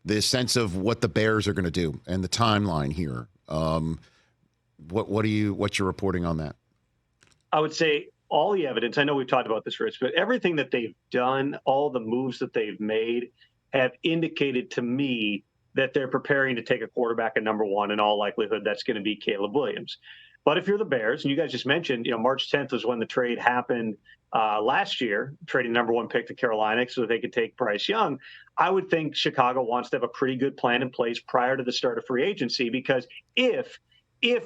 the sense of what the Bears are going to do and the timeline here. What's your reporting on that? I would say all the evidence, I know we've talked about this, Rich, but everything that they've done, all the moves that they've made have indicated to me that they're preparing to take a quarterback at number one. In all likelihood, that's going to be Caleb Williams. But if you're the Bears, and you guys just mentioned, March 10th was when the trade happened last year, trading number one pick to Carolina so they could take Bryce Young. I would think Chicago wants to have a pretty good plan in place prior to the start of free agency, because if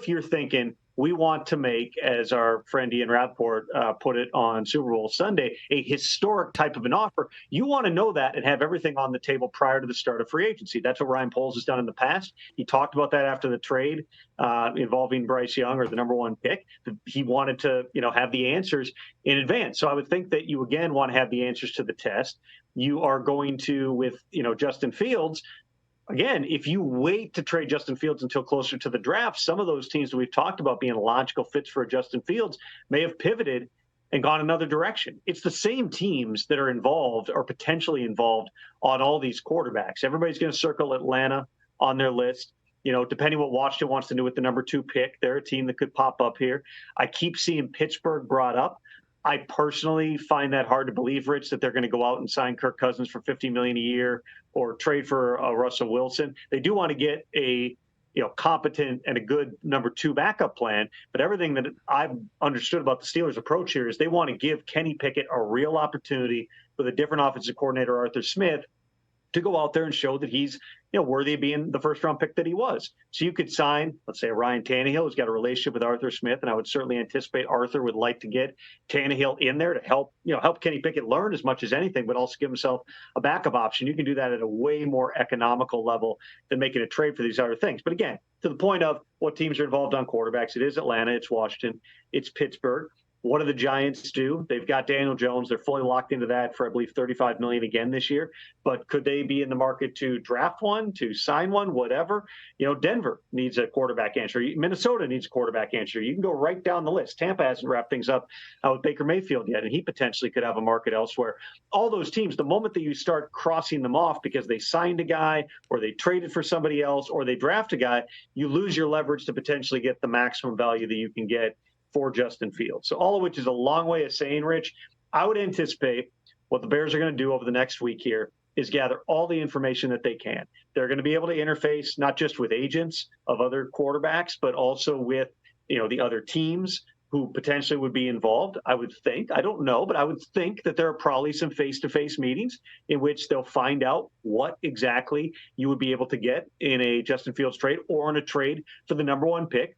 you're thinking we want to make, as our friend Ian Rappaport put it on Super Bowl Sunday, a historic type of an offer, you want to know that and have everything on the table prior to the start of free agency. That's what Ryan Poles has done in the past. He talked about that after the trade involving Bryce Young, or the number one pick. He wanted to, have the answers in advance. So I would think that you, again, want to have the answers to the test. You are going to, with, Justin Fields, again, if you wait to trade Justin Fields until closer to the draft, some of those teams that we've talked about being logical fits for Justin Fields may have pivoted and gone another direction. It's the same teams that are involved or potentially involved on all these quarterbacks. Everybody's going to circle Atlanta on their list. Depending what Washington wants to do with the number two pick, they're a team that could pop up here. I keep seeing Pittsburgh brought up. I personally find that hard to believe, Rich, that they're going to go out and sign Kirk Cousins for $50 million a year or trade for Russell Wilson. They do want to get a competent and a good number two backup plan. But everything that I've understood about the Steelers' approach here is they want to give Kenny Pickett a real opportunity with a different offensive coordinator, Arthur Smith, to go out there and show that he's worthy of being the first-round pick that he was. So you could sign, let's say, Ryan Tannehill, who's got a relationship with Arthur Smith, and I would certainly anticipate Arthur would like to get Tannehill in there to help Kenny Pickett learn as much as anything, but also give himself a backup option. You can do that at a way more economical level than making a trade for these other things. But again, to the point of what teams are involved on quarterbacks, it is Atlanta, it's Washington, it's Pittsburgh. What do the Giants do? They've got Daniel Jones. They're fully locked into that for, I believe, $35 million again this year. But could they be in the market to draft one, to sign one, whatever? Denver needs a quarterback answer. Minnesota needs a quarterback answer. You can go right down the list. Tampa hasn't wrapped things up with Baker Mayfield yet, and he potentially could have a market elsewhere. All those teams, the moment that you start crossing them off because they signed a guy or they traded for somebody else or they draft a guy, you lose your leverage to potentially get the maximum value that you can get for Justin Fields. So all of which is a long way of saying, Rich, I would anticipate what the Bears are going to do over the next week here is gather all the information that they can. They're going to be able to interface not just with agents of other quarterbacks, but also with, the other teams who potentially would be involved. I would think, I don't know, but I would think that there are probably some face-to-face meetings in which they'll find out what exactly you would be able to get in a Justin Fields trade or in a trade for the number one pick.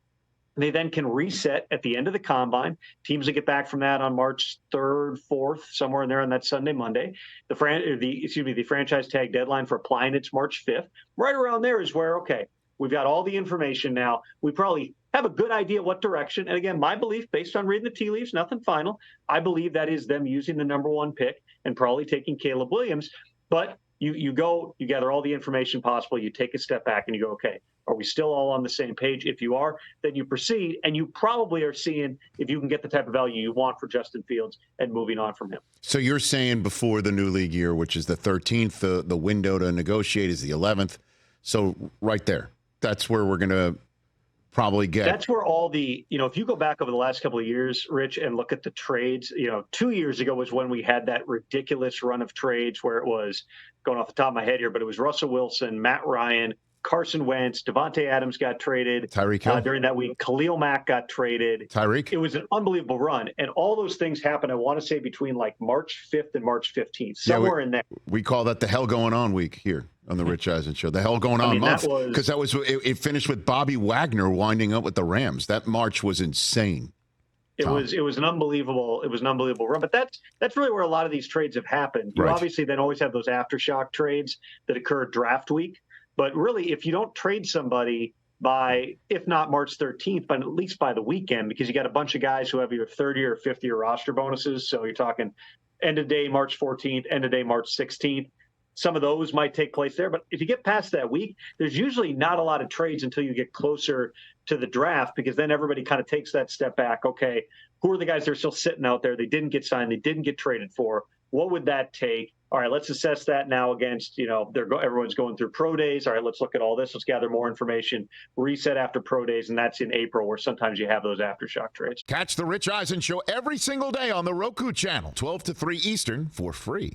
They then can reset at the end of the combine. Teams that get back from that on March 3rd, 4th, somewhere in there on that Sunday, Monday. The franchise tag deadline for applying it's March 5th. Right around there is where, okay, we've got all the information now. We probably have a good idea what direction. And again, my belief, based on reading the tea leaves, nothing final, I believe that is them using the number one pick and probably taking Caleb Williams. But you gather all the information possible, you take a step back and you go, okay, are we still all on the same page? If you are, then you proceed, and you probably are seeing if you can get the type of value you want for Justin Fields and moving on from him. So you're saying before the new league year, which is the 13th, the window to negotiate is the 11th. So right there, that's where we're going to probably get. That's where all the, if you go back over the last couple of years, Rich, and look at the trades, 2 years ago was when we had that ridiculous run of trades where it was, going off the top of my head here, but it was Russell Wilson, Matt Ryan, Carson Wentz, Devontae Adams got traded. Tyreek Hill. During that week, Khalil Mack got traded. Tyreek. It was an unbelievable run. And all those things happened, I want to say, between like March 5th and March 15th, somewhere in there. We call that the hell going on week here on the Rich Eisen Show. The hell going on month. Because it finished with Bobby Wagner winding up with the Rams. That March was insane. It was an unbelievable run. But that's really where a lot of these trades have happened. You obviously then always have those aftershock trades that occur draft week. But really, if you don't trade somebody by, if not March 13th, but at least by the weekend, because you got a bunch of guys who have either 30 or 50-year roster bonuses. So you're talking end of day March 14th, end of day March 16th. Some of those might take place there. But if you get past that week, there's usually not a lot of trades until you get closer to the draft, because then everybody kind of takes that step back. Okay, who are the guys that are still sitting out there? They didn't get signed. They didn't get traded for. What would that take? all right, let's assess that now against, everyone's going through pro days. All right, let's look at all this. Let's gather more information, reset after pro days. And that's in April, where sometimes you have those aftershock trades. Catch the Rich Eisen Show every single day on the Roku channel, 12 to 3 Eastern, for free.